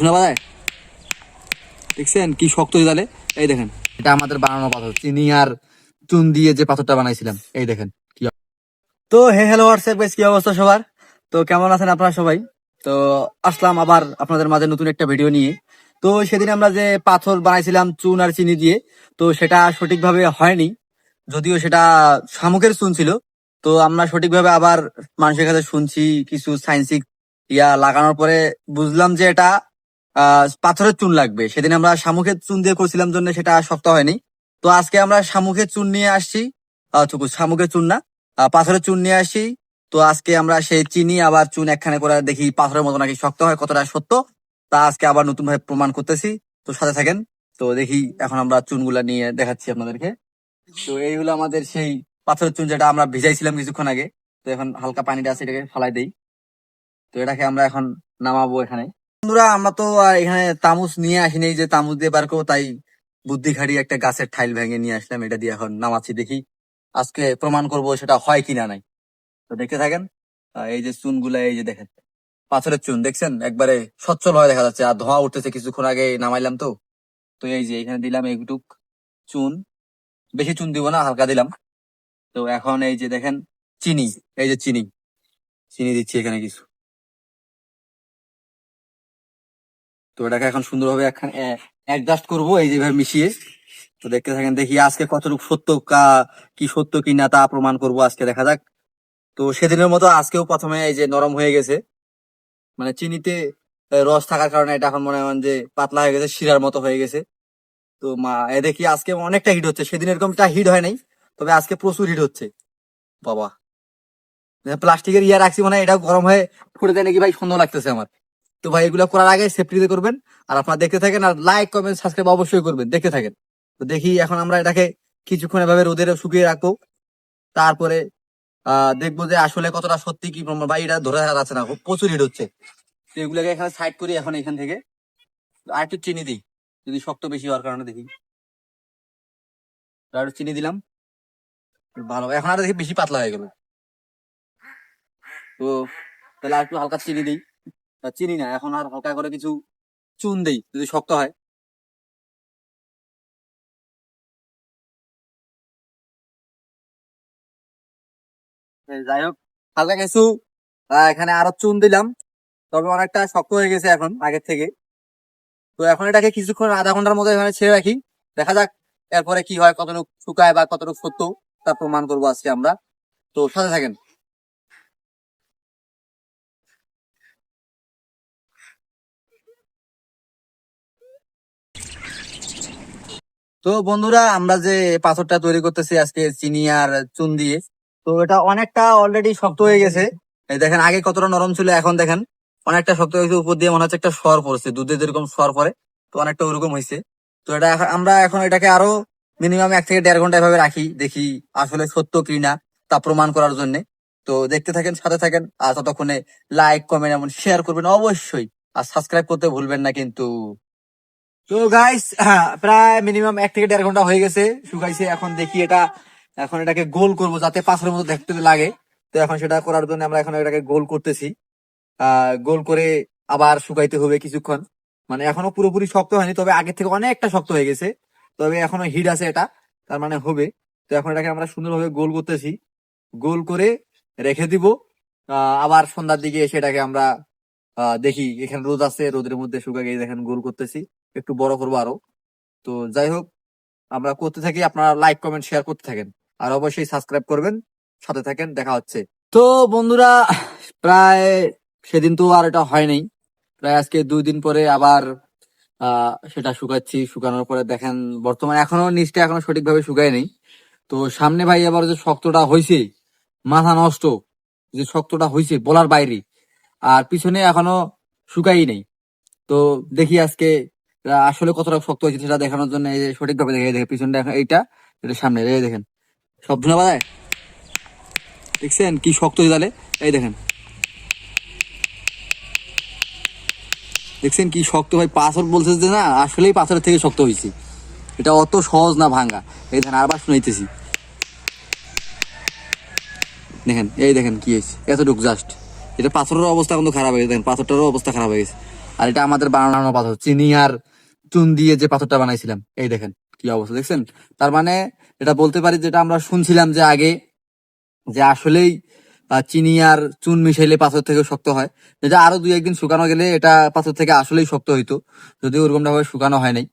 শোনা বাজায় দেখছেন কি শক্ত জালে। এই দেখেন এটা আমাদের বানানো পাথর, চিনি আর চুন দিয়ে যে পাথরটা বানাইছিলাম। এই দেখেন কি। তো হ্যালো হোয়াটসঅ্যাপ গাইস, কি অবস্থা সবার? তো কেমন আছেন আপনারা সবাই? তো আসলাম আবার আপনাদের মাঝে নতুন একটা ভিডিও নিয়ে। তো সেদিন আমরা যে পাথর বানাইছিলাম চুন আর চিনি দিয়ে, তো সেটা সঠিকভাবে হয়নি, যদিও সেটা শামুকের চুন ছিল। তো আমরা সঠিকভাবে আবার মানুষের কাছে শুনছি, কিছু সায়েন্সিক লাগানোর পরে বুঝলাম যে এটা পাথরের চুন লাগবে। সেদিন আমরা শামুকের চুন দিয়ে করছিলাম জন্য সেটা শক্ত হয়নি। তো আজকে আমরা শামুকের চুন নিয়ে আসছি, শামুকের চুন না, পাথরের চুন নিয়ে আসি। তো আজকে আমরা সেই চিনি আবার চুন একখানে করে দেখি পাথরের মতো নাকি শক্ত হয়, কতটা সত্য তা আজকে আবার নতুন ভাবে প্রমাণ করতেছি। তো সাথে থাকেন। তো দেখি এখন আমরা চুনগুলা নিয়ে দেখাচ্ছি আপনাদেরকে। তো এই হলো আমাদের সেই পাথরের চুন, যেটা আমরা ভিজাইছিলাম কিছুক্ষণ আগে। তো এখন হালকা পানিটা আছে, এটাকে ফালাই দেই। তো এটাকে আমরা এখন নামাবো এখানে। বন্ধুরা, আমরা তো আর এখানে তামুচ নিয়ে আসিনি যে তামুচ দিয়ে বার করবো, তাই বুদ্ধি খাটিয়ে একটা গাছের ঠাইল ভেঙে নিয়ে আসলাম, এটা দিয়ে এখন নামাচ্ছি। দেখি আজকে প্রমাণ করব সেটা হয় কিনা নাই। তো দেখতে থাকেন। এই যে চুন গুলা, এই যে দেখেন পাথরের চুন, দেখছেন একবারে সচ্ছল হয়ে দেখা যাচ্ছে, আর ধোঁয়া উঠতেছে। কিছুক্ষণ আগে নামাইলাম। তো তো এই যে এখানে দিলাম এইটুক চুন, বেশি চুন দিব না, হালকা দিলাম। তো এখন এই যে দেখেন চিনি, এই যে চিনি চিনি দিচ্ছি এখানে কিছু। তো এটাকে এখন সুন্দরভাবে অ্যাডজাস্ট করবো, এই যেভাবে মিশিয়ে। তো দেখতে থাকেন, দেখি আজকে কতটুকু সত্য কি সত্য কি না তা প্রমাণ করব আজকে, দেখা যাক। তো সেদিনের মতো আজকেও প্রথমে এই যে নরম হয়ে গেছে, মানে চিনিতে রস থাকার কারণে এটা এখন মনে হয় যে পাতলা হয়ে গেছে, শিরার মতো হয়ে গেছে। তো দেখি আজকে অনেকটা হিট হচ্ছে, সেদিন এরকমটা হিট হয় নাই, তবে আজকে প্রচুর হিট হচ্ছে বাবা। প্লাস্টিকের রাখছি, মানে এটা গরম হয়ে ফুটে যায় নাকি ভাই, সন্দেহ লাগতেছে আমার। তো ভাই এগুলো করার আগে সেফটিতে করবেন। আর আপনারা দেখতে থাকেন, আর লাইক কমেন্ট সাবস্ক্রাইব অবশ্যই করবেন, দেখতে থাকেন। তো দেখি এখন আমরা এটাকে কিছুক্ষণ এভাবে রোদে শুকিয়ে রাখবো। তারপরে দেখবো যে আসলে কতটা সত্যি কি প্রমাণ। ভাই এটা ধরে রাখা যাচ্ছে না, প্রচুর হিট হচ্ছে। তো এগুলোকে এখানে সাইড করি এখন এখান থেকে। আর একটু চিনি দিই, যদি শক্ত বেশি হওয়ার কারণে দেখি। আর একটু চিনি দিলাম, ভালো। এখন আর দেখি বেশি পাতলা হয়ে গেল। তো তাহলে আর একটু হালকা চিনি দিই, চিনি না, এখন আর হালকা করে কিছু চুন দেই যদি শক্ত হয়। যাই হোক, হালকা কিছু এখানে আরো চুন দিলাম, তবে অনেকটা শক্ত হয়ে গেছে এখন আগের থেকে। তো এখন এটাকে কিছুক্ষণ আধা ঘন্টার মতো এখানে ছেড়ে রাখি, দেখা যাক এরপরে কি হয়, কতটুকু শুকায় বা কতটুকু সত্য তা প্রমাণ করবো আজকে আমরা। তো সাথে থাকেন। তো বন্ধুরা, আমরা যে পাথরটা তৈরি করতেছি আজকে চিনি আর চুন দিয়ে, তো এটা অনেকটা অলরেডি শক্ত হয়ে গেছে। এই দেখেন আগে কতটা নরম ছিল, এখন দেখেন অনেকটা শক্ত হয়েছে। উপর দিয়ে মনে হচ্ছে একটা সর পড়ছে, দুধে যেরকম সর পড়ে, তো অনেকটা ওরকম হয়েছে। তো এটা আমরা এখন এটাকে আরো মিনিমাম 1 থেকে 1.5 ঘন্টা এভাবে রাখি, দেখি আসলে সত্য কি না তা প্রমাণ করার জন্য। তো দেখতে থাকেন, সাথে থাকেন। আর ততক্ষণে লাইক কমেন্ট এমন শেয়ার করবেন অবশ্যই, আর সাবস্ক্রাইব করতে ভুলবেন না কিন্তু। তো গাইস, প্রায় মিনিমাম 1 থেকে 1.5 ঘন্টা হয়ে গেছে, শুকাইছে। এখন দেখি এটা, এখন এটাকে গোল করব যাতে পাথরের মতো দেখতে লাগে। তো এখন সেটা করার জন্য আমরা এখন এটাকে গোল করতেছি। গোল করে আবার শুকাইতে হবে কিছুক্ষণ। মানে এখনো পুরোপুরি শক্ত হয়নি, তবে আগের থেকে অনেকটা শক্ত হয়ে গেছে। তবে এখনো হিট আছে এটা, তার মানে হবে। তো এখন এটাকে আমরা সুন্দরভাবে গোল করতেছি, গোল করে রেখে দিব। আবার সন্ধ্যার দিকে এসে এটাকে আমরা দেখি, এখানে রোদ আছে, রোদের মধ্যে শুকা গিয়ে দেখেন গোল করতেছি, একটু বড় করবো আরো। তো যাই হোক, আমরা করতে থাকি, আপনারা লাইক কমেন্ট শেয়ার করতে থাকেন, আর অবশ্যই সাবস্ক্রাইব করবেন। সাথে থাকেন, দেখা হচ্ছে। তো বন্ধুরা, প্রায় সেদিন তো আর এটা হয় নাই, প্রায় আজকে 2 দিন পরে আবার সেটা শুকাচ্ছি। শুকানোর পরে দেখেন বর্তমানে এখনো নিচটা এখনো সঠিকভাবে শুকায় নেই। তো সামনে ভাই আবার যে শক্তটা হয়েছে, মাথা নষ্ট, যে শক্তটা হয়েছে বলার বাইরে। আর পিছনে এখনো শুকাই নেই। তো দেখি আজকে আসলে কতটা শক্ত হয়েছে সেটা দেখানোর জন্য এই যে সঠিকভাবে দেখে দেখে পিছনটা এখন এইটা, এটা সামনে এই দেখেন সব ধুনা বাজায় দেখছেন কি শক্ত হয়েছে তাহলে। এই দেখেন, দেখছেন কি শক্ত ভাই। পাথর বলছে যে না, আসলেই পাথরের থেকে শক্ত হয়েছে, এটা অত সহজ না ভাঙ্গা। এই দেখেন আবার শুনাইতেছি, দেখেন এই দেখেন কি হয়েছে এতটুকু জাস্ট। এটা পাথরের অবস্থা কিন্তু খারাপ হয়ে গেছে, দেখেন পাথরটারও অবস্থা খারাপ হয়ে গেছে। আর এটা আমাদের বানানো পাথর, চিনি আর চুন দিয়ে যে পাথরটা বানাইছিলাম, এই দেখেন কি অবস্থা দেখছেন। তার মানে এটা বলতে পারি, যেটা আমরা শুনছিলাম যে আগে, যে আসলেই চিনি আর চুন মিশাইলে পাথর থেকে শক্ত হয়, যেটা আরো 2-1 দিন শুকানো গেলে এটা পাথর থেকে আসলেই শক্ত হইতো, যদিও ওরকমটা ভাবে শুকানো হয় নাই।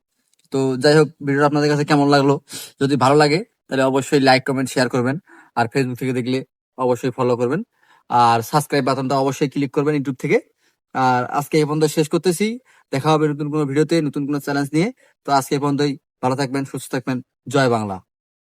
তো যাই হোক, ভিডিওটা আপনাদের কাছে কেমন লাগলো? যদি ভালো লাগে তাহলে অবশ্যই লাইক কমেন্ট শেয়ার করবেন, আর ফেসবুক থেকে দেখলে অবশ্যই ফলো করবেন, আর সাবস্ক্রাইব বাটনটা অবশ্যই ক্লিক করবেন ইউটিউব থেকে। আর আজকে এই পর্যন্ত শেষ করতেছি, দেখা হবে নতুন কোনো ভিডিওতে নতুন কোনো চ্যালেঞ্জ নিয়ে। তো আজকে এই পর্যন্তই, ভালো থাকবেন, সুস্থ থাকবেন, জয় বাংলা।